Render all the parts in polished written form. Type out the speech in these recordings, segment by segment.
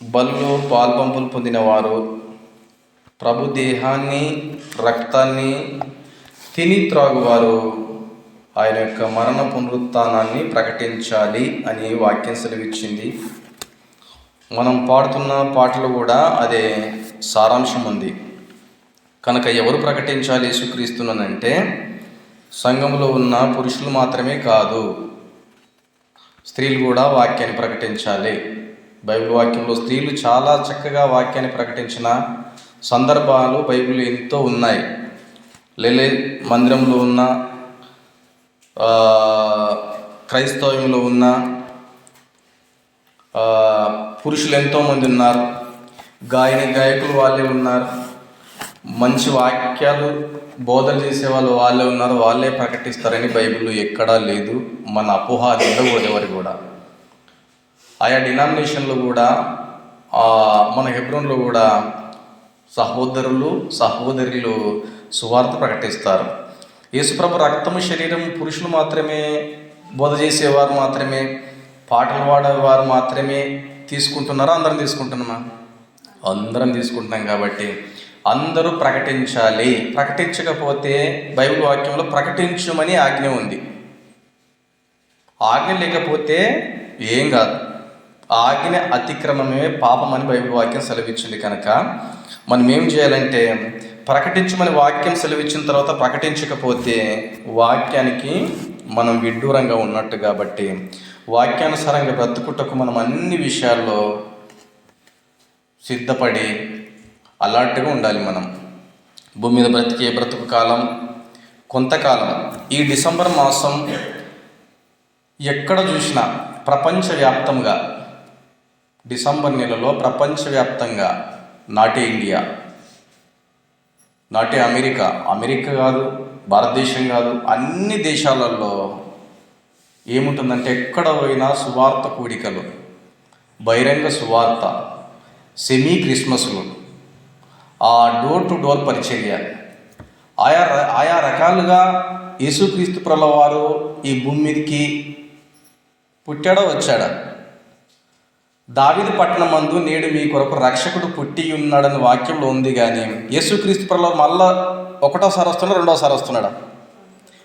బలులు పాల్పంపులు పొందినవారు ప్రభు దేహాన్ని రక్తాన్ని తిని త్రాగువారు ఆయన యొక్క మరణ పునరుత్థానాన్ని ప్రకటించాలి అని వాక్యం సెలవిచ్చింది. మనం పాడుతున్న పాటలు కూడా అదే సారాంశం ఉంది. కనుక ఎవరు ప్రకటించాలి యేసుక్రీస్తునంటే సంఘంలో ఉన్న పురుషులు మాత్రమే కాదు, స్త్రీలు కూడా వాక్యాన్ని ప్రకటించాలి. బైబిల్ వాక్యంలో స్త్రీలు చాలా చక్కగా వాక్యాన్ని ప్రకటించిన సందర్భాలు బైబిల్ ఎంతో ఉన్నాయి. లేలే మందిరంలో ఉన్న క్రైస్తవంలో ఉన్న పురుషులు ఎంతోమంది ఉన్నారు, గాయకులు వాళ్ళే ఉన్నారు, మంచి వాక్యాలు బోధన చేసేవాళ్ళు వాళ్ళే ఉన్నారు, వాళ్ళే ప్రకటిస్తారని బైబిల్లో ఎక్కడా లేదు. మన అపోహాది ఉండకూడదు ఎవరు కూడా. ఆయా డినామినేషన్లో కూడా మన హెబ్రోన్లో కూడా సహోదరులు సువార్త ప్రకటిస్తారు. యేసుప్రభు రక్తము శరీరం పురుషులు మాత్రమే బోధ చేసేవారు మాత్రమే, పాటలు పాడేవారు మాత్రమే తీసుకుంటున్నారా? అందరం తీసుకుంటున్నామా? అందరం తీసుకుంటున్నాం. కాబట్టి అందరూ ప్రకటించాలి. ప్రకటించకపోతే బైబిల్ వాక్యంలో ప్రకటించమని ఆజ్ఞ ఉంది. ఆజ్ఞ లేకపోతే ఏం కాదు. ఆజ్ఞ అతిక్రమమే పాపమని బైబిల్ వాక్యం సెలవిచ్చింది. కనుక మనం ఏం చేయాలంటే ప్రకటించమని వాక్యం సెలవిచ్చిన తర్వాత ప్రకటించకపోతే వాక్యానికి మనం విడ్డూరంగా ఉన్నట్టు. కాబట్టి వాక్యానుసారంగా బ్రతుకుటకు మనం అన్ని విషయాల్లో సిద్ధపడి అలర్ట్గా ఉండాలి. మనం భూమి మీద బ్రతుకు కాలం కొంతకాలం. ఈ డిసెంబర్ మాసం ఎక్కడ చూసినా ప్రపంచవ్యాప్తంగా, డిసెంబర్ నెలలో ప్రపంచవ్యాప్తంగా, నాటి ఇండియా, నాటి అమెరికా కాదు, భారతదేశం కాదు, అన్ని దేశాలలో ఏముంటుందంటే ఎక్కడ పోయినా సువార్త కూడికలు, బహిరంగ సువార్త, సెమీ క్రిస్మస్లు, ఆ డోర్ టు డోర్ పరిచర్య, ఆయా రకాలుగా యేసుక్రీస్తు ప్రభువారు ఈ భూమి మీదకి పుట్టాడో వచ్చాడా? దావీదు పట్టణమందు నేడు మీ కొరకు రక్షకుడు పుట్టి ఉన్నాడని వాక్యంలో ఉంది. కానీ యేసుక్రీస్తు ప్రభువారు మళ్ళా ఒకటోసారి వస్తున్నాడు, రెండోసారి వస్తున్నాడా?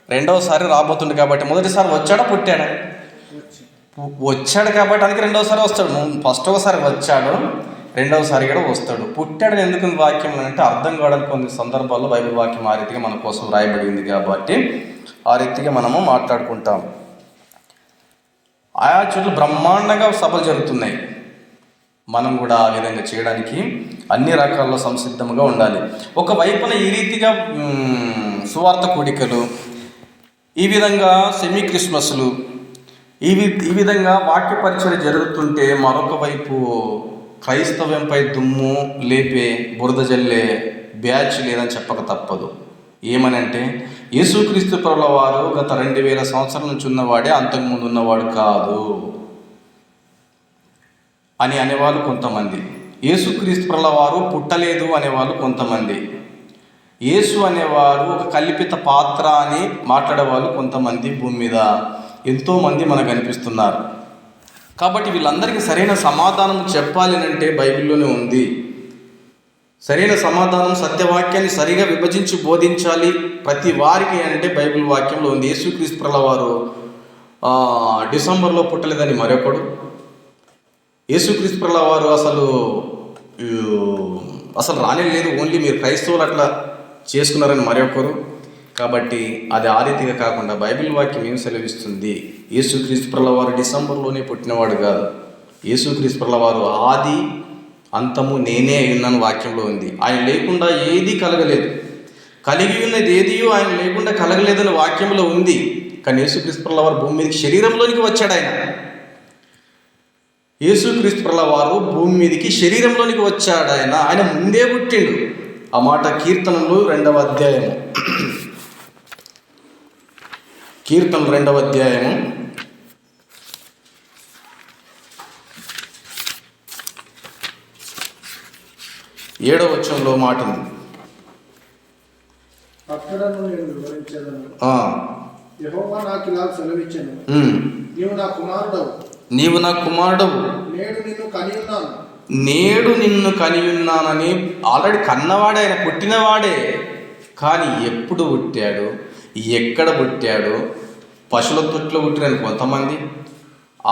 రెండవసారి రాబోతుంది. కాబట్టి మొదటిసారి వచ్చాడా, పుట్టాడా? వచ్చాడు కాబట్టి అందుకే రెండవసారి వస్తాడు. ఫస్ట్ ఒకసారి వచ్చాడు, రెండవసారి కూడా వస్తాడు. పుట్టాడని ఎందుకు వాక్యం అంటే అర్థం కావడానికి కొన్ని సందర్భాల్లో బైబిల్ వాక్యం ఆ రీతిగా మన కోసం రాయబడింది. కాబట్టి ఆ రీతిగా మనము మాట్లాడుకుంటాం. ఆయా చోట్ల బ్రహ్మాండంగా సభలు జరుగుతున్నాయి. మనం కూడా ఆ విధంగా చేయడానికి అన్ని రకాల్లో సంసిద్ధంగా ఉండాలి. ఒకవైపున ఈ రీతిగా సువార్త కూడికలు, ఈ విధంగా సెమీ క్రిస్మస్లు, ఈ విధంగా వాక్య పరిచయం జరుగుతుంటే మరొక వైపు క్రైస్తవ్యంపై దుమ్ము లేపే, బురద జల్లే బ్యాచ్ లేదని చెప్పక తప్పదు. ఏమనంటే యేసుక్రీస్తు ప్రభువారు గత 2000 సంవత్సరాల నుంచి ఉన్నవాడే, అంతకుముందు ఉన్నవాడు కాదు అని అనేవాళ్ళు కొంతమంది. యేసుక్రీస్తు ప్రభువారు పుట్టలేదు అనేవాళ్ళు కొంతమంది. యేసు అనేవారు ఒక కల్పిత పాత్ర అని మాట్లాడేవాళ్ళు కొంతమంది. భూమి మీద ఎంతోమంది మనకు అనిపిస్తున్నారు. కాబట్టి వీళ్ళందరికీ సరైన సమాధానం చెప్పాలి అంటే బైబిల్లోనే ఉంది. సరైన సమాధానం, సత్యవాక్యాన్ని సరిగా విభజించి బోధించాలి ప్రతి వారికి అంటే బైబిల్ వాక్యంలో ఉంది. యేసుక్రీస్తు ప్రభువారు డిసెంబర్లో పుట్టలేదని మరొకడు, యేసుక్రీస్తు ప్రభువారు అసలు రానే లేదు, ఓన్లీ మీరు క్రైస్తవులు అట్లా చేసుకున్నారని మరొకరు. కాబట్టి అది ఆ రీతిగా కాకుండా బైబిల్ వాక్యం ఏం సెలవిస్తుంది? యేసుక్రీస్తు ప్రభువారు డిసెంబర్లోనే పుట్టినవాడు కాదు. యేసుక్రీస్తు ప్రభువారు ఆది అంతము నేనే ఉన్నాను వాక్యంలో ఉంది. ఆయన లేకుండా ఏదీ కలగలేదు, కలిగి ఉన్నది ఏదియో ఆయన లేకుండా కలగలేదని వాక్యంలో ఉంది. కానీ యేసుక్రీస్తు ప్రభువారు భూమి మీదకి శరీరంలోనికి వచ్చాడు. యేసుక్రీస్తు ప్రభువారు భూమి మీదకి శరీరంలోనికి వచ్చాడు. ఆయన ముందే పుట్టిండు. ఆ మాట కీర్తనలు 2వ అధ్యాయము, కీర్తనలు 2వ అధ్యాయము 7వ వచనంలో మాట ఉంది. యెహోవా నాకు ఇలా సెలవిచ్చెను, నీవు నా కుమారుడవు, నీవు నా కుమారుడవు, నేడు నిన్ను కనియున్నాను. నేడు నిన్ను కనియున్నానని ఆల్రెడీ కన్నవాడే, ఆయన పుట్టినవాడే. కానీ ఎప్పుడు పుట్టాడు, ఎక్కడ పుట్టాడు? పశువుల తొట్లో పుట్టిరని కొంతమంది,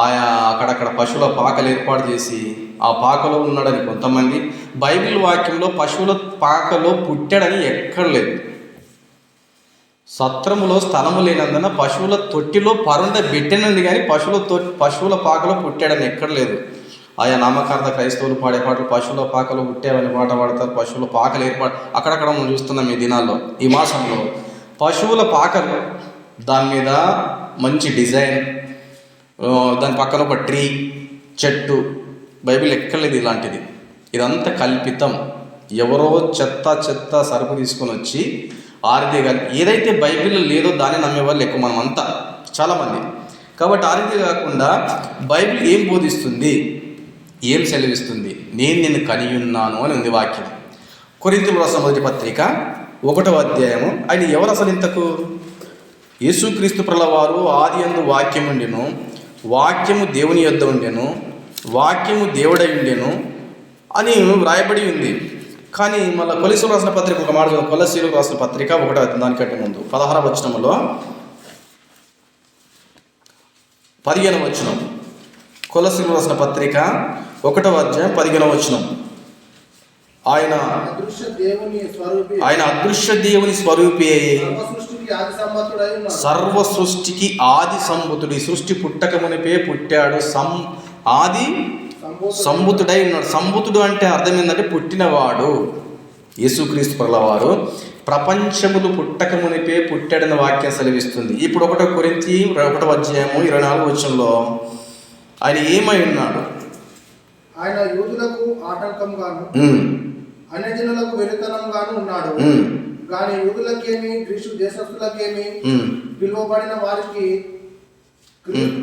ఆయా అక్కడక్కడ పశువుల పాకలు ఏర్పాటు చేసి ఆ పాకలో ఉన్నాడని కొంతమంది. బైబిల్ వాక్యంలో పశువుల పాకలో పుట్టాడని ఎక్కడ లేదు. సత్రములో స్థలము లేనందున పశువుల తొట్టిలో పరుండ పెట్టినది, కానీ పశువుల పాకలో పుట్టాడని ఎక్కడ లేదు. ఆయా నామకార్థ క్రైస్తవులు పాడే పాటలు పశువుల పాకలో పుట్టావని పాట పాడతారు. పశువుల పాకలు ఏర్పాటు అక్కడక్కడ మనం చూస్తున్నాం ఈ దినాల్లో, ఈ మాసంలో పశువుల పాకలు, దాని మీద మంచి డిజైన్, దాని పక్కన ఒక ట్రీ, చెట్టు. బైబిల్ ఎక్కర్లేదు ఇలాంటిది. ఇదంతా కల్పితం. ఎవరో చెత్త సరుకు తీసుకొని వచ్చి ఆరితే కలిపి, ఏదైతే బైబిల్లో లేదో దాన్ని నమ్మేవాళ్ళు ఎక్కువ, మనం అంతా చాలామంది. కాబట్టి ఆ రీతి కాకుండా బైబిల్ ఏం బోధిస్తుంది, ఏం సెలవిస్తుంది? నేను నిన్ను కనియున్నాను అని ఉంది వాక్యం. కొరింథీయులకు రాసిన మొదటి పత్రిక 1వ అధ్యాయము. ఆయన ఎవరు అసలు ఇంతకు? యేసుక్రీస్తు ప్రభువారు ఆదియందు వాక్యం ఉండెను, వాక్యము దేవుని యొద్ద ఉండెను, వాక్యము దేవుడై ఉండెను అని వ్రాయబడి ఉంది. కానీ మళ్ళీ కొలస్సీలకు రాసిన పత్రిక ఒక మాట, కొలస్సీలకు రాసిన పత్రిక 1వ దానికంటే ముందు 16వ వచనంలో 15వ వచనం, కొలస్సీలకు రాసిన పత్రిక 1వ అధ్యాయం 15వ వచనం. ఆయన అదృశ్య దేవుని స్వరూపి, సర్వ సృష్టికి ఆది సంభూతుడు. సృష్టి పుట్టక మునిపే పుట్టాడు, ఆది సంభూతుడై ఉన్నాడు. సంభూతుడు అంటే అర్థం ఏంటంటే పుట్టినవాడు. యేసుక్రీస్తు ప్రభువారు ప్రపంచములు పుట్టక మునిపే పుట్టాడన్న వాక్యం సెలవిస్తుంది. ఇప్పుడు 1 కొరింథీ 1వ అధ్యాయము 24వ వచనంలో ఆయన ఏమై ఉన్నాడు? ఆయన యూదులకు ఆటంకంగాను అన్యజనులకు వెలుతనంగాను ఉన్నాడు. కానీ యూదులకేమి గ్రీసు దేశస్థులకేమి పిలువబడిన వారికి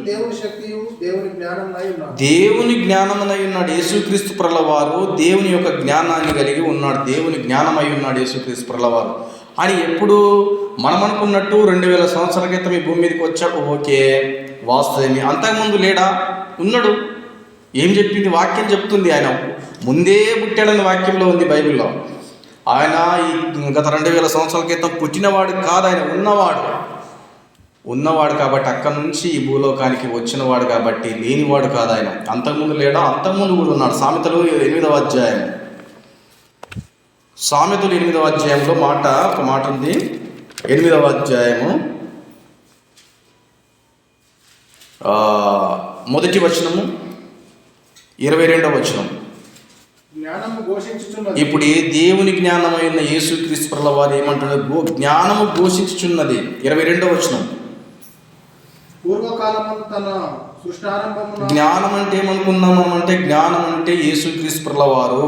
దేవుని శక్తియు దేవుని జ్ఞానమై ఉన్నాడు. దేవుని జ్ఞానమై ఉన్నాడు యేసుక్రీస్తు ప్రభువారు. దేవుని యొక్క జ్ఞానాన్ని కలిగి ఉన్నాడు. దేవుని జ్ఞానమై ఉన్నాడు యేసుక్రీస్తు ప్రభువారు. అని ఎప్పుడు మనం అనుకున్నట్టు 2000 సంవత్సరాల క్రితం ఈ భూమి మీదకి వచ్చాడు, ఓకే వాస్తవమే. అంతకుముందు లేడా? ఉన్నాడు. ఏం చెప్పింది వాక్యం? చెప్తుంది ఆయన ముందే పుట్టాడని వాక్యంలో ఉంది బైబిల్లో. ఆయన ఈ గత 2000 సంవత్సరాల క్రితం పుట్టినవాడు కాదు, ఆయన ఉన్నవాడు కాబట్టి, అక్కడి నుంచి ఈ భూలోకానికి వచ్చినవాడు కాబట్టి లేనివాడు కాదు ఆయన. అంతకుముందు లేడా? అంతకుముందు కూడా ఉన్నాడు. సామెతలు 8వ అధ్యాయం, సామెతలు 8వ అధ్యాయంలో ఒక మాట ఉంది. 8వ అధ్యాయము 1వ వచనము 22వ వచనం. ఇప్పుడు దేవుని జ్ఞానమైన యేసుక్రీస్తు ప్రభువారు ఏమంటున్నారు? జ్ఞానము ఘోషించుచున్నది. 22వ వచనం. జ్ఞానం అంటే ఏమనుకున్నాం మనం? అంటే జ్ఞానం అంటే యేసుక్రీస్తు ప్రభువారు,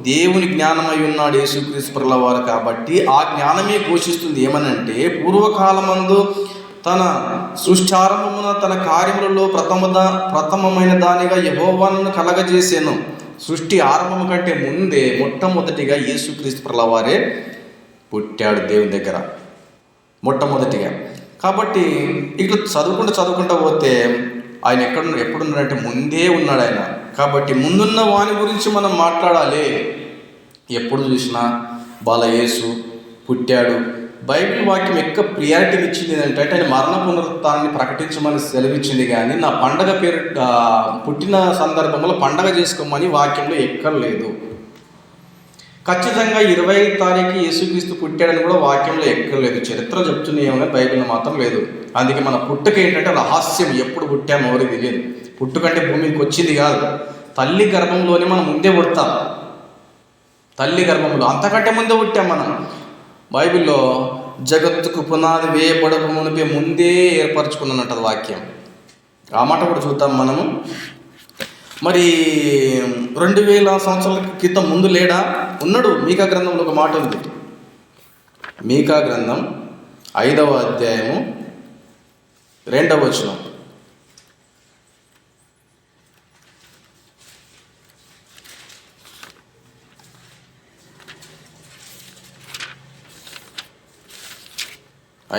దేవుని జ్ఞానమై ఉన్నాడు యేసుక్రీస్తు ప్రభువారు. కాబట్టి ఆ జ్ఞానమే ఘోషిస్తుంది. ఏమనంటే పూర్వకాలమందు తన సృష్టారంభమున తన కార్యములలో ప్రథమమైన దానిగా యెహోవాను కలగజేసాను. సృష్టి ఆరంభం కంటే ముందే మొట్టమొదటిగా యేసుక్రీస్తు ప్రభువారే పుట్టాడు దేవుని దగ్గర మొట్టమొదటిగా. కాబట్టి ఇట్లా చదువుకుంటూ పోతే ఆయన ఎప్పుడున్నాడంటే ముందే ఉన్నాడు ఆయన. కాబట్టి ముందున్న వాని గురించి మనం మాట్లాడాలి. ఎప్పుడు చూసినా యేసు పుట్టాడు. బైబిల్ వాక్యం ఎక్కువ ప్రియారిటీ ఇచ్చింది ఏంటంటే ఆయన మరణ పునరుత్థానాన్ని ప్రకటించమని సెలవిచ్చింది. కానీ నా పండగ పేరు పుట్టిన సందర్భంలో పండగ చేసుకోమని వాక్యంలో ఎక్కడ లేదు. ఖచ్చితంగా 20వ తారీఖు యేసుక్రీస్తు పుట్టాడని కూడా వాక్యంలో ఎక్కడ లేదు. చరిత్ర చెప్తున్నాయేమో కానీ బైబిల్లో మాత్రం లేదు. అందుకే మన పుట్టుక ఏంటంటే రహస్యం. ఎప్పుడు పుట్టామో ఎవరికి తెలియదు. పుట్టుకంటే భూమికి వచ్చింది కాదు, తల్లి గర్భంలోనే మనం ముందే పుడతాం. తల్లి గర్భంలో అంతకంటే ముందే పుట్టాం మనం. బైబిల్లో జగత్తుకు పునాది వేయబడక మునిపే ముందే ఏర్పరచుకున్నట్టు వాక్యం. ఆ మాట కూడా చూద్దాం మనము. మరి 2000 సంవత్సరాల క్రితం ముందు లేడా? ఉన్నాడు. మీకా గ్రంథంలో ఒక మాట ఉంది. మీకా గ్రంథం 5వ అధ్యాయము 2వ వచనం.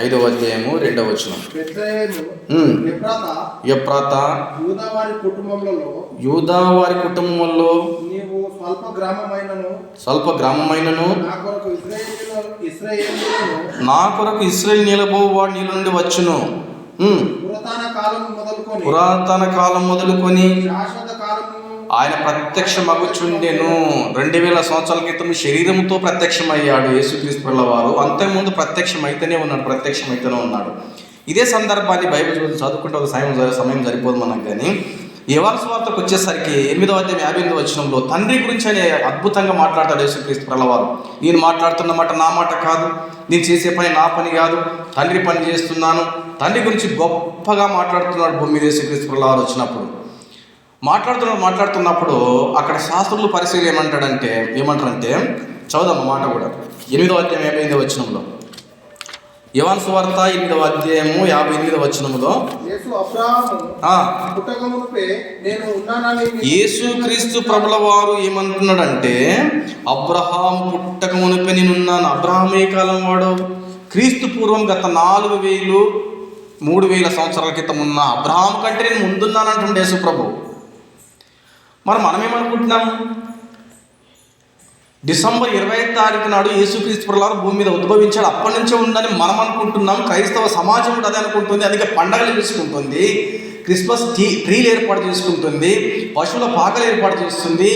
5వ అధ్యాయము 2వ వచనం. బెత్లెహేము, ఎఫ్రాతా, యూదా వారి కుటుంబంలో నీవు స్వల్ప గ్రామమైనను నా కొరకు ఇశ్రాయేలు నిలబోవాడు నీళ్ళ నుండి వచ్చును. పురాతన కాలం మొదలుకొని ఆయన ప్రత్యక్షమగుచుండెను. 2000 సంవత్సరాల క్రితం శరీరంతో ప్రత్యక్షమయ్యాడు యేసుక్రీస్తు వారు. అంతకుముందు ప్రత్యక్షమైతేనే ఉన్నాడు. ఇదే సందర్భాన్ని బైబిల్ చదువుకుంటే ఒక సమయం సరిపోదు మనకు. కానీ యోహాను సువార్తకు వచ్చేసరికి 8వ అధ్యాయం 58వ వచనంలో తండ్రి గురించి అనే అద్భుతంగా మాట్లాడతాడు యేసుక్రీస్తు వారు. నేను మాట్లాడుతున్న మాట నా మాట కాదు, నేను చేసే పని నా పని కాదు, తండ్రి పని చేస్తున్నాను. తండ్రి గురించి గొప్పగా మాట్లాడుతున్నాడు భూమి మీద యేసుక్రీస్తు వారు వచ్చినప్పుడు. మాట్లాడుతున్నప్పుడు అక్కడ శాస్త్రులు పరిశీలి ఏమంటారంటే చదువుదాం మాట కూడా. 8వ అధ్యాయం 58వ వచనంలో, యోహాను సువార్త 8వ అధ్యాయము 58వ వచనంలో యేసుక్రీస్తు ప్రభుల వారు ఏమంటున్నాడంటే, అబ్రహాం పుట్టక మునుపే నేనున్నాను. అబ్రహాం ఏ కాలం వాడు? క్రీస్తు పూర్వం గత 4000-3000 సంవత్సరాల క్రితం ఉన్న అబ్రహాం కంటే నేను ముందున్నానంటుండే యేసు ప్రభు. మరి మనం ఏమనుకుంటున్నాం? డిసెంబర్ 20వ తారీఖు నాడు యేసుక్రీస్తు ప్రభువారు భూమి మీద ఉద్భవించాడు, అప్పటి నుంచే ఉందని మనం అనుకుంటున్నాం. క్రైస్తవ సమాజం కూడా అదే అనుకుంటుంది. అందుకే పండగలు చేసుకుంటుంది, క్రిస్మస్ ట్రీలు ఏర్పాటు చేసుకుంటుంది, పశువుల పాకలు ఏర్పాటు చేస్తుంది,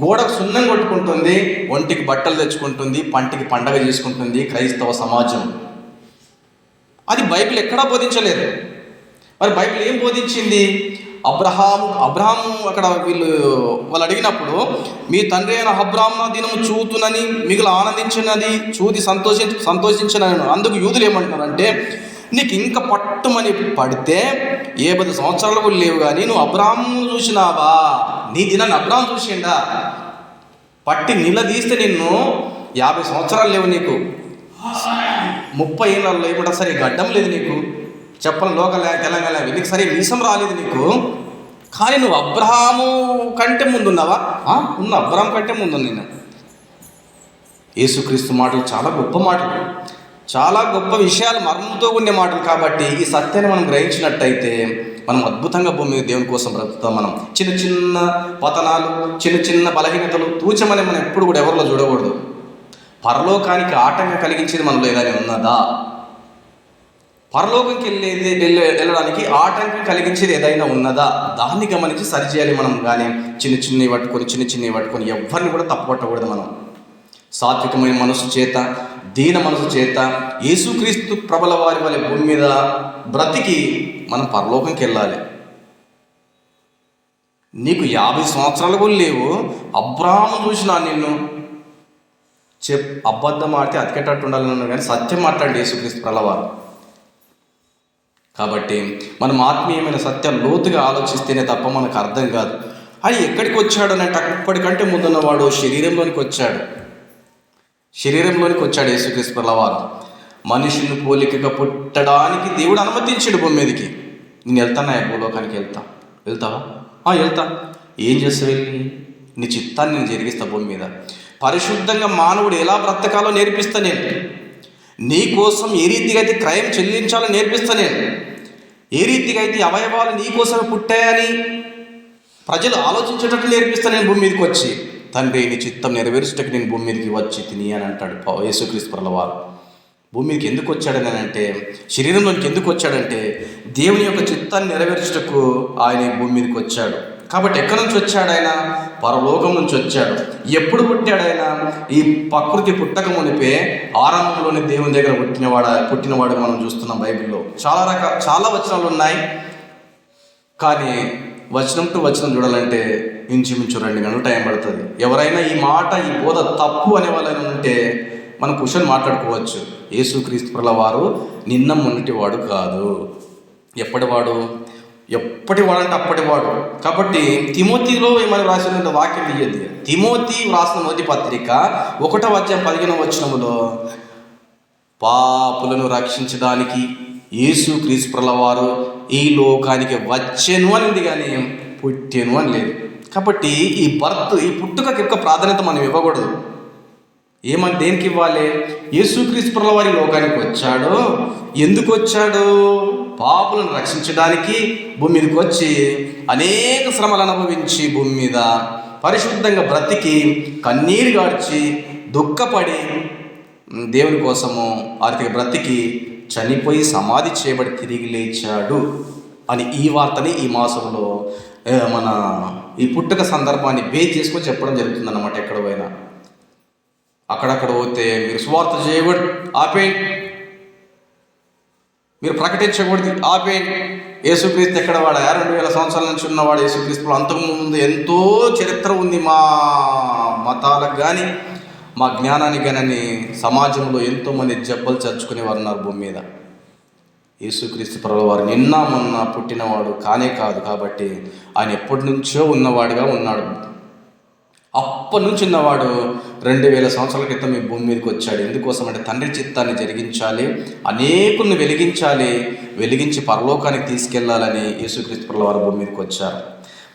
గోడకు సున్నం కొట్టుకుంటుంది, ఒంటికి బట్టలు తెచ్చుకుంటుంది, పంటికి పండగ చేసుకుంటుంది క్రైస్తవ సమాజం. అది బైబిల్ ఎక్కడా బోధించలేదు. మరి బైబిల్ ఏం బోధించింది? అబ్రహాము అక్కడ వాళ్ళు అడిగినప్పుడు, మీ తండ్రి అయిన అబ్రహాము దినము చూతునని మిగులు ఆనందించినది, చూసి సంతోషించినను. అందుకు యూదులు ఏమంటున్నారంటే, నీకు ఇంకా పట్టుమని పడితే 50 సంవత్సరాలు కూడా లేవు కానీ నువ్వు అబ్రహాము చూసినావా? నీ దినాన్ని అబ్రహాము చూసిండా? పట్టి నిలదీస్తే నిన్ను 50 సంవత్సరాలు లేవు నీకు, 30 ఏళ్ళల్లో ఏమంటా సరే గడ్డం లేదు నీకు, చెప్పని లోకల్ తెలంగాణ నీకు సరే మీసం రాలేదు నీకు, కానీ నువ్వు అబ్రహాము కంటే ముందున్నావా? ఉన్న అబ్రహాం కంటే ముందు నేను. యేసుక్రీస్తు మాటలు చాలా గొప్ప మాటలు, చాలా గొప్ప విషయాలు, మర్మంతో ఉండే మాటలు. కాబట్టి ఈ సత్యాన్ని మనం గ్రహించినట్టయితే మనం అద్భుతంగా భూమి మీద దేవుని కోసం బ్రతుకుతాం. మనం చిన్న చిన్న పతనాలు, చిన్న చిన్న బలహీనతలు తూచమని మనం ఎప్పుడు కూడా ఎవరిలో చూడకూడదు. పరలోకానికి ఆటంకం కలిగించేది మనలో ఏదైనా ఉన్నదా? పరలోకంకి వెళ్ళడానికి ఆటంకం కలిగించేది ఏదైనా ఉన్నదా? దాన్ని గమనించి సరిచేయాలి మనం. కానీ చిన్న చిన్నవి పట్టుకొని ఎవరిని కూడా తప్పుపట్టకూడదు. మనం సాత్వికమైన మనసు చేత, దీన మనసు చేత యేసుక్రీస్తు ప్రభుల వారి వలె భూమి మీద బ్రతికి మనం పరలోకంకి వెళ్ళాలి. నీకు 50 సంవత్సరాలు కూడా లేవు, అబ్రహాము చూసినా నిన్ను అబద్ధం ఆడితే అతికేటట్టు ఉండాలని, కానీ సత్యం మాట్లాడి యేసుక్రీస్తు ప్రభుల వారు. కాబట్టి మనం ఆత్మీయమైన సత్యం లోతుగా ఆలోచిస్తేనే తప్ప మనకు అర్థం కాదు. అది ఎక్కడికి వచ్చాడు అంటే, అప్పటికంటే ముందున్నవాడు శరీరంలోనికి వచ్చాడు యేసుక్రీస్తు ప్రభువారు. మనిషిని పోలికగా పుట్టడానికి దేవుడు అనుమతించాడు భూమి మీదకి. నేను వెళ్తానా భూలోకానికి? వెళ్తావా? వెళ్తా. ఏం చేస్తావు? వెళ్ళి నీ చిత్తాన్ని నేను జరిగిస్తా భూమి మీద. పరిశుద్ధంగా మానవుడు ఎలా బ్రతకాలో నేర్పిస్తా నేను. నీ కోసం ఏ రీతిగా అయితే క్రయం చెల్లించాలో నేర్పిస్తా నేను. ఏ రీతిగా అయితే అవయవాలు నీ కోసమే పుట్టాయని ప్రజలు ఆలోచించేటట్టు నేర్పిస్తా నేను భూమి మీదకి వచ్చి. తండ్రి నీ చిత్తం నెరవేర్చుటకు నేను భూమి మీదకి వచ్చి తిని అని అంటాడు యేసుక్రీస్తు ప్రభువారు. భూమి మీదకి ఎందుకు వచ్చాడని అంటే, శరీరంలోనికి ఎందుకు వచ్చాడంటే దేవుని యొక్క చిత్తాన్ని నెరవేర్చుటకు ఆయన భూమి మీదకి వచ్చాడు. కాబట్టి ఎక్కడి నుంచి వచ్చాడు ఆయన? పరలోకం నుంచి వచ్చాడు. ఎప్పుడు పుట్టాడు ఆయన? ఈ ప్రకృతి పుట్టక మునిపే ఆరంభంలోనే దేవుని దగ్గర పుట్టినవాడు మనం చూస్తున్నాం బైబిల్లో. చాలా వచనాలు ఉన్నాయి, కానీ వచనం టు వచనం చూడాలంటే ఇంచుమించు 2 గంటలు టైం పడుతుంది. ఎవరైనా ఈ బోధ తప్పు అనే వాళ్ళని ఉంటే మనం క్వశ్చన్ మాట్లాడుకోవచ్చు. యేసుక్రీస్తు ప్రభుల వారు నిన్న మొన్నటివాడు కాదు, ఎప్పటివాడు అంటే అప్పటివాడు. కాబట్టి తిమోతిలో ఏమని రాసిన వాక్యం తీయద్దు. తిమోతి వ్రాసిన మొదటి పత్రిక 1వ అధ్యాయం 15వ వచనములో, పాపులను రక్షించడానికి యేసుక్రీస్తు ప్రభుల వారు ఈ లోకానికి వచ్చెను అనింది, కానీ పుట్టెను అని లేదు. కాబట్టి ఈ పుట్టుకకి ఎక్కువ ప్రాధాన్యత మనం ఇవ్వకూడదు. దేనికి ఇవ్వాలి? యేసుక్రీస్తు ప్రభుల వారి లోకానికి వచ్చాడు. ఎందుకు వచ్చాడు? పాపులను రక్షించడానికి భూమి మీదకి వచ్చి అనేక శ్రమలు అనుభవించి భూమి మీద పరిశుద్ధంగా బ్రతికి కన్నీరు గార్చి దుఃఖపడి దేవుని కోసము ఆర్థిక బ్రతికి చనిపోయి సమాధి చేయబడి తిరిగి లేచాడు అని ఈ వార్తని ఈ మాసంలో మన ఈ పుట్టుక సందర్భాన్ని బేస్ చేసుకొని చెప్పడం జరుగుతుంది అన్నమాట. ఎక్కడ పోయినా అక్కడక్కడ పోతే మీరు సువార్త చేయకూడదు, ఆపేయండి. మీరు ప్రకటించకూడదు, ఆపేయండి. యేసుక్రీస్తు ఎక్కడ వాడా? 2000 సంవత్సరాల నుంచి ఉన్నవాడు యేసుక్రీస్తులో. అంతకుముందు ఎంతో చరిత్ర ఉంది మా మతాలకు కానీ మా జ్ఞానానికి కానీ. సమాజంలో ఎంతోమంది జబ్బలు చర్చుకునేవారు ఉన్నారు భూమి మీద. యేసుక్రీస్తు ప్రభుల వారు నిన్న మొన్న పుట్టినవాడు కానే కాదు. కాబట్టి ఆయన ఎప్పటి నుంచో ఉన్నవాడుగా ఉన్నాడు. అప్పటి నుంచి ఉన్నవాడు 2000 సంవత్సరాల క్రితం ఈ భూమి మీదకి వచ్చాడు. ఎందుకోసం అంటే తండ్రి చిత్తాన్ని జరిగించాలి, అనేకుల్ని వెలిగించాలి, వెలిగించి పరలోకానికి తీసుకెళ్లాలని యేసుక్రీస్తు ప్రభుల వారు భూమి మీదకి వచ్చారు.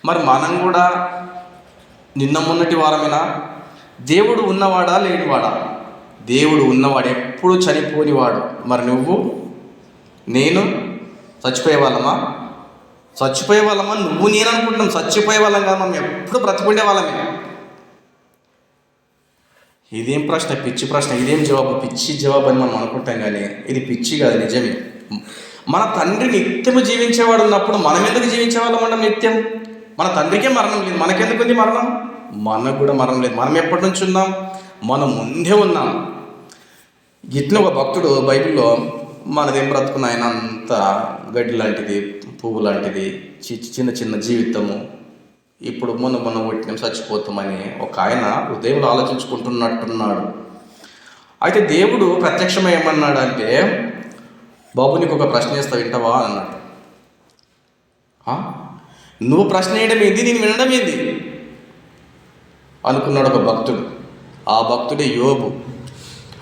మరి మనం కూడా నిన్న మొన్నటి వారమేనా? దేవుడు ఉన్నవాడా లేనివాడా? దేవుడు ఉన్నవాడు, ఎప్పుడు చనిపోనివాడు. మరి నువ్వు నేను చచ్చిపోయే వాళ్ళమా? నువ్వు నేను అనుకుంటున్నాం చచ్చిపోయే వాళ్ళం కాదు, మనం ఎప్పుడు బ్రతికుండే వాళ్ళమే. ఇదేం ప్రశ్న? పిచ్చి ప్రశ్న. ఇదేం జవాబు? పిచ్చి జవాబు అని మనం అనుకుంటాం, కానీ ఇది పిచ్చి కాదు, నిజమే. మన తండ్రి నిత్యము జీవించేవాడు ఉన్నప్పుడు మనం ఎందుకు జీవించేవాళ్ళం మనం నిత్యం? మన తండ్రికే మరణం లేదు, మనకెందుకు ఉంది మరణం? మనకు కూడా మరణం లేదు. మనం ఎప్పటి నుంచి ఉన్నాం? మనం ముందే ఉన్నాం. ఇట్లా ఒక భక్తుడు బైబిల్లో మనదేం బ్రతుకున్న ఆయన అంతా గడ్డి లాంటిది, పువ్వు లాంటిది, చిన్న చిన్న జీవితము, ఇప్పుడు మొన్న పుట్టిన చచ్చిపోతామని ఒక ఆయన హృదయంలో ఆలోచించుకుంటున్నట్టున్నాడు. అయితే దేవుడు ప్రత్యక్షమై ఏమన్నాడు అంటే, బాబు నీకు ఒక ప్రశ్న వేస్తా, వింటావా అన్నాడు. నువ్వు ప్రశ్న వేయడం ఏంది, నేను వినడం ఏంది అనుకున్నాడు ఒక భక్తుడు. ఆ భక్తుడే యోబు.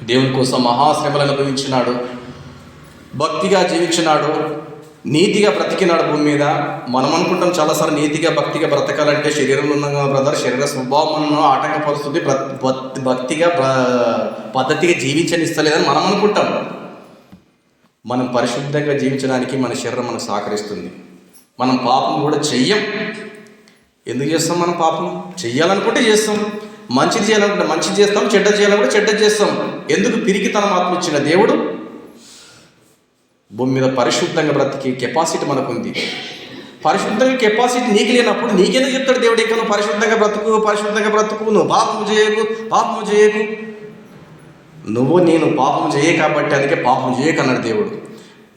దేవుని కోసం మహాశ్రమలు అనుభవించినాడు, భక్తిగా జీవించినాడు, నీతిగా బ్రతికినాడు భూమి మీద. మనం అనుకుంటాం చాలాసార్లు నీతిగా భక్తిగా బ్రతకాలంటే శరీరంలో ఉన్నాం కదా బ్రదర్, శరీర స్వభావం ఆటంకపరుస్తుంది, భక్తిగా పద్ధతిగా జీవించనిస్తలేదని మనం అనుకుంటాం. మనం పరిశుద్ధంగా జీవించడానికి మన శరీరం మనకు సహకరిస్తుంది. మనం పాపం కూడా చెయ్యం. ఎందుకు చేస్తాం? మనం పాపం చెయ్యాలనుకుంటే చేస్తాం, మంచిది చేయాలనుకుంటే మంచిది చేస్తాం, చెడ్డ చేయాలనుకుంటే చెడ్డ చేస్తాం. ఎందుకు? పిరికితనం ఆత్మ ఇచ్చిన దేవుడు భూమి మీద పరిశుద్ధంగా బ్రతికి కెపాసిటీ మనకుంది. పరిశుద్ధంగా కెపాసిటీ నీకు లేనప్పుడు నీకెందుకు చెప్తాడు దేవుడు? ఇంకా నువ్వు పరిశుద్ధంగా బ్రతుకు, నువ్వు పాపము చేయకు. నువ్వు నేను పాపం చేయ కాబట్టి అందుకే పాపం చేయకు అన్నాడు దేవుడు.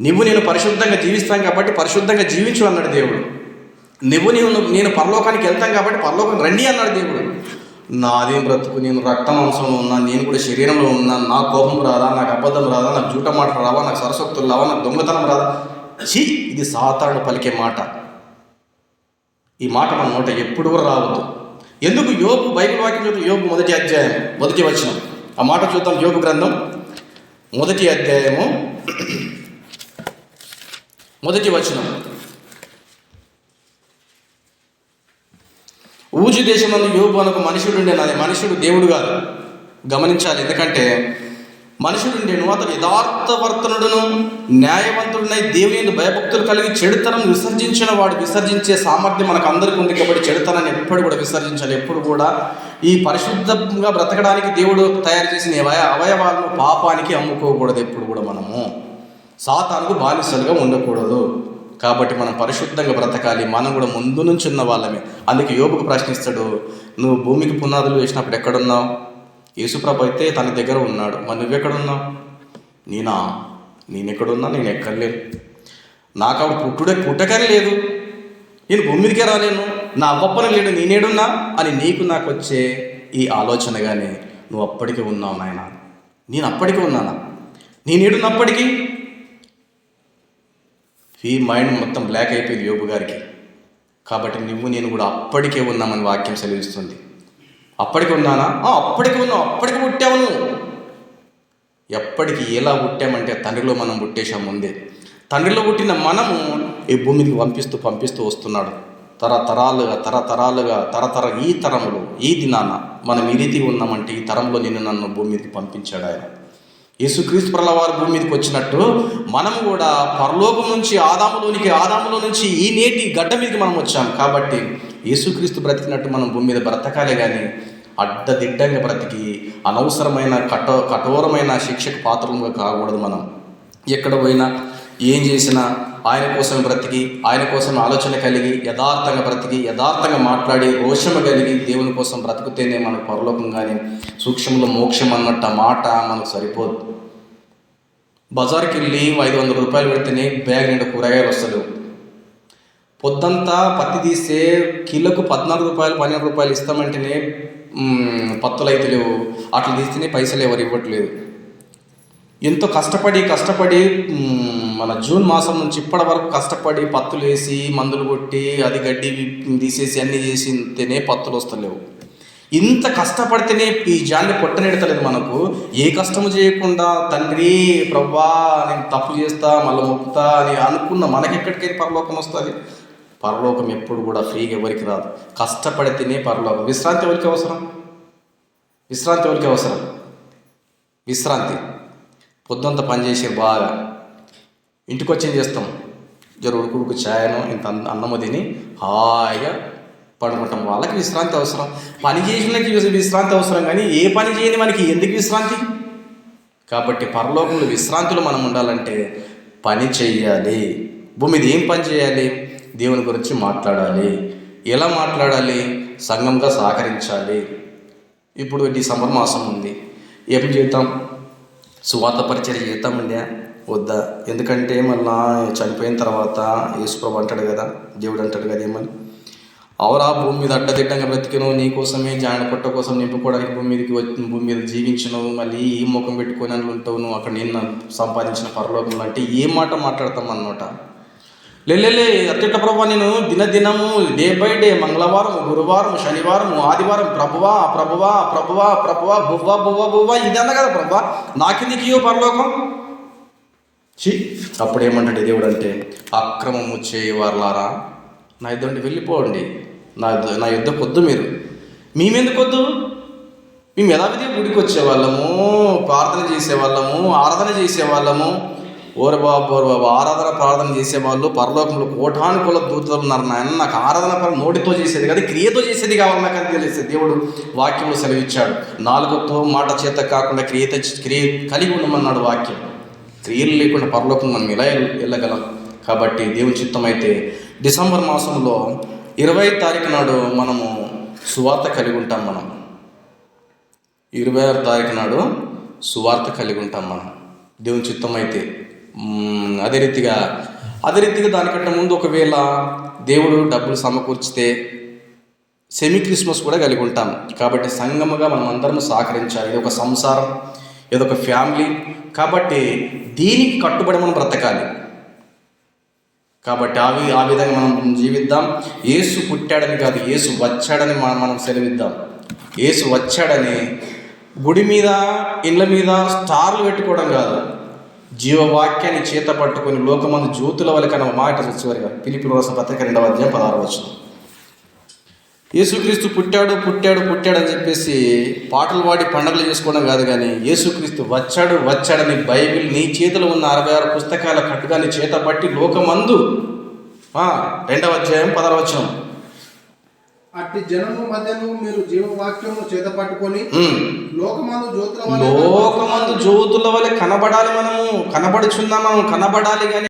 నువ్వు నేను పరిశుద్ధంగా జీవిస్తాం కాబట్టి పరిశుద్ధంగా జీవించు అన్నాడు దేవుడు. నేను పరలోకానికి వెళ్తాం కాబట్టి పరలోకం రండి అన్నాడు దేవుడు. నాదేం బ్రతుకు, నేను రక్త మాంసంలో ఉన్నాను, నేను కూడా శరీరంలో ఉన్నాను, నాకు కోపం రాదా, నాకు అబద్ధం రాదా, నాకు జూట మాటలు రావా, నాకు సరస్వక్తులు రావా, నాకు దొంగతనం రాదా? ఇది సాతాను పలికే మాట. ఈ మాట మన నోట ఎప్పుడు కూడా రావద్దు. ఎందుకు? యోబు బైబిల్ వాక్యం చూద్దాం. యోబు 1వ అధ్యాయం 1వ వచనం. ఆ మాట చూద్దాం. యోబు గ్రంథం 1వ అధ్యాయము 1వ వచనం. ఊజు దేశంలో యోబు అనొక మనుషుడు ఉండేను. అది మనుషుడు, దేవుడు కాదు. గమనించాలి. ఎందుకంటే మనుషుడు ఉండేను, అతడు యథార్థవర్తనుడును న్యాయవంతుడునై దేవుని భయభక్తులు కలిగి చెడుతనం విసర్జించిన వాడు. విసర్జించే సామర్థ్యం మనకు అందరికీ ఉంది కాబట్టి చెడుతనాన్ని ఎప్పుడు కూడా విసర్జించాలి. ఎప్పుడు కూడా ఈ పరిశుద్ధంగా బ్రతకడానికి దేవుడు తయారు చేసిన అవయవాలను పాపానికి అమ్ముకోకూడదు. ఎప్పుడు కూడా మనము సాతానుకు బానిసలుగా ఉండకూడదు. కాబట్టి మనం పరిశుద్ధంగా బ్రతకాలి. మనం కూడా ముందు నుంచి ఉన్న వాళ్ళమే. అందుకే యోబుకు ప్రశ్నిస్తాడు, నువ్వు భూమికి పునాదులు వేసినప్పుడు ఎక్కడున్నావు? యేసుప్రభు అయితే తన దగ్గర ఉన్నాడు, మరి నువ్వెక్కడున్నావు? నేనెక్కడున్నా? నేను ఎక్కర్లేను. నాకు ఆవిడ పుట్టకని లేదు, నేను భూమి మీదకే రాలేను, నా అవ్వప్పని లేడు, నేనేడున్నా అని నీకు నాకు వచ్చే ఈ ఆలోచన. కానీ నువ్వు అప్పటికే ఉన్నావు నాయన, నేను అప్పటికే ఉన్నానా? నేనేడున్నప్పటికీ ఈ మైండ్ మొత్తం బ్లాక్ అయిపోయింది యోబు గారికి. కాబట్టి నువ్వు నేను కూడా అప్పటికే ఉన్నామని వాక్యం సెలవిస్తుంది. అప్పటికి ఉన్నానా? అప్పటికి ఉన్నావు, అప్పటికి పుట్టావు నువ్వు. ఎప్పటికి ఎలా పుట్టామంటే తండ్రిలో మనం పుట్టేశాం ముందే. తండ్రిలో పుట్టిన మనము ఈ భూమికి పంపిస్తూ వస్తున్నాడు. తరతరాలుగా ఈ తరములు ఈ దినాన మనం ఈ రీతిగా ఉన్నామంటే ఈ తరంలో నిన్ను నన్ను భూమి మీదకి పంపించాడు ఆయన. యేసుక్రీస్తు ప్రభువారు భూమి మీదకి వచ్చినట్టు మనం కూడా పరలోకం నుంచి ఆదాములో నుంచి ఈ నేటి గడ్డ మీదకి మనం వచ్చాం. కాబట్టి యేసుక్రీస్తు బ్రతికినట్టు మనం భూమి మీద బ్రతకాలే కానీ అడ్డదిడ్డంగా బ్రతికి అనవసరమైన కఠోరమైన శిక్షకు పాత్రలుగా కాకూడదు. మనం ఎక్కడ పోయినా ఏం చేసినా ఆయన కోసం బ్రతికి, ఆయన కోసం ఆలోచన కలిగి, యథార్థంగా బ్రతికి, యథార్థంగా మాట్లాడి, రోషము కలిగి దేవుని కోసం బ్రతికితేనే మనకు పరలోకం. కానీ సూక్ష్మంలో మోక్షం అన్నట్టు మాట మనకు సరిపోదు. బజార్కి వెళ్ళి 500 రూపాయలు పెడితేనే బ్యాగ్ నిండా కూరగాయలు వస్తలేవు. పొద్దంతా పత్తి తీస్తే కిలోకు 14 రూపాయలు 12 రూపాయలు ఇస్తామంటేనే పత్తులు అయితే లేవు. అట్లా తీస్తేనే పైసలు ఎవరు ఇవ్వట్లేదు. ఎంతో కష్టపడి మన జూన్ మాసం నుంచి ఇప్పటి వరకు కష్టపడి పత్తులు వేసి మందులు కొట్టి అది గడ్డి తీసేసి అన్నీ చేసితేనే పత్తులు వస్తలేవు. ఇంత కష్టపడితేనే ఈ జాన్ని పొట్టనెడతలేదు మనకు. ఏ కష్టము చేయకుండా తండ్రి ప్రభువా నేను తప్పు చేస్తా మళ్ళీ మొక్కుతా అని అనుకున్న మనకెక్కడికైనా పరలోకం వస్తుంది. పరలోకం ఎప్పుడు కూడా ఫ్రీగా ఎవరికి రాదు. కష్టపడితేనే పరలోకం. విశ్రాంతి ఎవరికి అవసరం? విశ్రాంతి పొద్దుంతా పని చేసారు బాగా, ఇంటికి వచ్చి ఏం చేస్తాం? ఉడుకు ఛాయను ఇంత అన్నము తిని హాయిగా పడుకుంటాం. వాళ్ళకి విశ్రాంతి అవసరం, పని చేసినకి విశ్రాంతి అవసరం. కానీ ఏ పని చేయని మనకి ఎందుకు విశ్రాంతి? కాబట్టి పరలోకంలో విశ్రాంతిలో మనం ఉండాలంటే పని చెయ్యాలి. భూమి మీద ఏం పని చేయాలి? దేవుని గురించి మాట్లాడాలి. ఎలా మాట్లాడాలి? సంఘంగా సహకరించాలి. ఇప్పుడు డిసెంబర్ మాసం ఉంది, ఏం చేద్దాం? సువార్త పరిచర్య చేద్దామండి వద్దా? ఎందుకంటే మళ్ళా చనిపోయిన తర్వాత యేసుప్రభు అంటాడు కదా, దేవుడు అంటాడు కదా ఏమని, అవరా భూమి మీద అడ్డదిడ్డంగా బ్రతికిను, నీ కోసమే జాయిన పొట్ట కోసం నింపుకోవడానికి భూమి మీద జీవించను, మళ్ళీ ఈ ముఖం పెట్టుకొని అని ఉంటావు నువ్వు అక్కడ నిన్న సంపాదించిన పరలోకంలో అంటే ఏం మాట మాట్లాడతాం అన్నమాట. లేలే అత్యుట్ట ప్రభా, నేను దినదినము డే బై డే మంగళవారం, గురువారం, శనివారం, ఆదివారం ప్రభువా ప్రభువా ప్రభువా ప్రభువా బువ్వా బువ్వా బువ్వా ఇది అన్న కదా ప్రభా, నాకెందుకు ఇయ్యో పరలోకం? అప్పుడు ఏమంటాడు దేవుడు అంటే, అక్రమము చేయవారులారా నా యుద్ధం నుండి వెళ్ళిపోండి, నా యుద్ధకు వద్దు. మేమెందుకు వద్దు? మేము యథావిధిగా గుడికి వచ్చేవాళ్ళము, ప్రార్థన చేసేవాళ్ళము, ఆరాధన చేసేవాళ్ళము. ఓరు బాబు ఆరాధన ప్రార్థన చేసేవాళ్ళు పరలోకంలో కోటానుకూల దూతలు ఉన్నారు. నాయన నాకు ఆరాధన నోటితో చేసేది కదా, క్రియతో చేసేది కావాలి నాకు అని తెలిస్తే దేవుడు వాక్యంలో సెలవిచ్చాడు. నాలుగుతో మాట చేత కాకుండా క్రియ కలిగి ఉండమన్నాడు వాక్యం. క్రియలు లేకుండా పరలోకం మనం ఇలా వెళ్ళగలం. కాబట్టి దేవుని చిత్తం అయితే డిసెంబర్ మాసంలో 20వ తారీఖు నాడు మనము సువార్త కలిగి ఉంటాం. మనం 26వ తారీఖు నాడు సువార్త కలిగి ఉంటాం మనం, దేవుని చిత్తం అయితే. అదే రీతిగా దానికంటే ముందు ఒకవేళ దేవుడు డబ్బులు సమకూర్చితే సెమీ క్రిస్మస్ కూడా కలిగి ఉంటాం. కాబట్టి సంగముగా మనం అందరం సహకరించాలి. ఇది ఒక సంసారం, ఇదొక ఫ్యామిలీ. కాబట్టి దీనికి కట్టుబడి మనం బ్రతకాలి. కాబట్టి ఆ విధంగా మనం జీవిద్దాం. యేసు పుట్టాడని కాదు, యేసు వచ్చాడని మనం సెలవిద్దాం. యేసు వచ్చాడని గుడి మీద ఇళ్ళ మీద స్టార్లు పెట్టుకోవడం కాదు, జీవవాక్యాన్ని చేత పట్టుకొని లోకమందు జ్యోతుల వల్ల కన్నా మాట చివరిగా ఫిలిప్పీయులకు రాసిన పత్రిక 2వ అధ్యాయం 16వ వచనం. యేసుక్రీస్తు పుట్టాడు అని చెప్పేసి పాటలు పాడి పండుగలు చేసుకోవడం కాదు, కానీ యేసుక్రీస్తు వచ్చాడని బైబిల్ నీ చేతిలో ఉన్న 66 పుస్తకాల కట్టుగాని చేత పట్టి లోకమందు 2వ అధ్యాయం 16వ వచనం. అట్టి జనము మధ్యను మీరు జీవవాక్యము చేత పట్టుకొని లోకమందు జ్యోతుల వలె కనబడాలి. మనము కనబడుచున్నాం, మనం కనబడాలి. కానీ